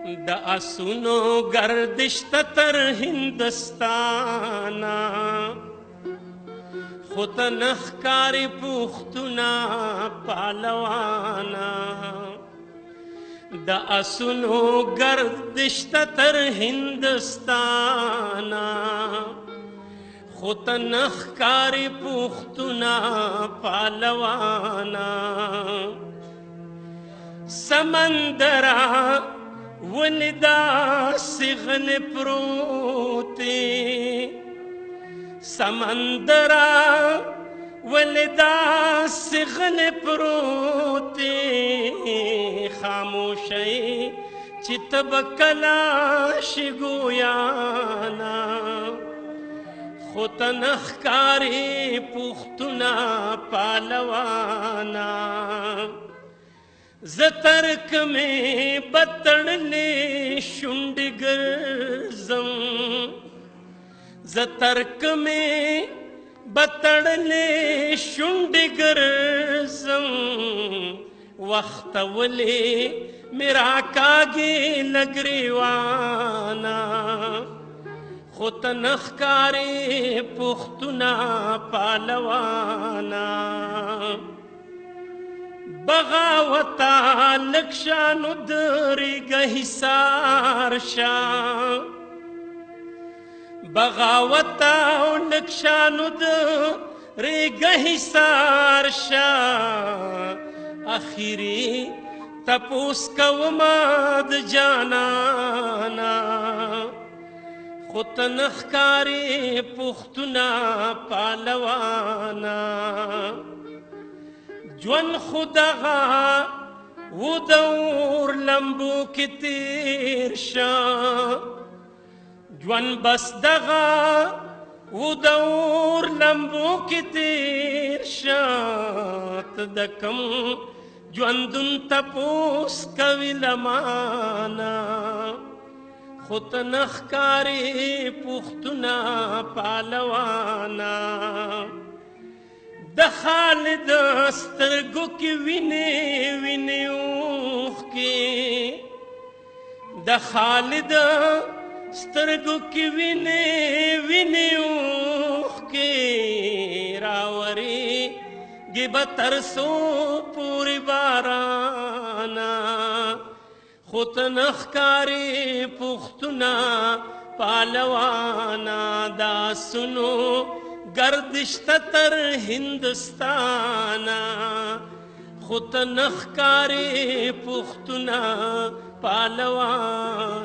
د اسونو گردش تر هندستانا خود نخکاری پوختونا پالوانا د اسونو گردش تر هندستانا خود نخکاری پوختونا پالوانا سمندرا ولدا سغن پروتی سمندرا ولدا سغن پروتی خاموشی چی تبکلا شگویانا خود نخکاری پوختونا پالوانا زترک میں بتڑنے شنڈ گرزم زترک میں بتڑنے شنڈ گرزم وقت ولے میرا کاگے لگریوانا خود نخکاری پختونا پالوانا بغاوتا لکشانو دری گہی سارشا بغاوتا لکشانو دری گہی سارشا اخیری تپوس کوماد جانانا خود نخکاری پختونا پالوانا جون خداغا و دور لمبو کی تیر شا جون بس دغا و دور لمبو کی تیر شا تدکم جون دن تپوس کوی لمانا خود نخکاری پختونا پالوانا د خالد سترګو کې وینې وینې اوښ کې د خالد سترګو کې وینې وینې اوښ کې راوري ګي به تر څو پورې بارانا خود نخکاری پختونا پالوانا دا سنو گردش تر ہندوستانا خود نخکاری پختونا پالوانا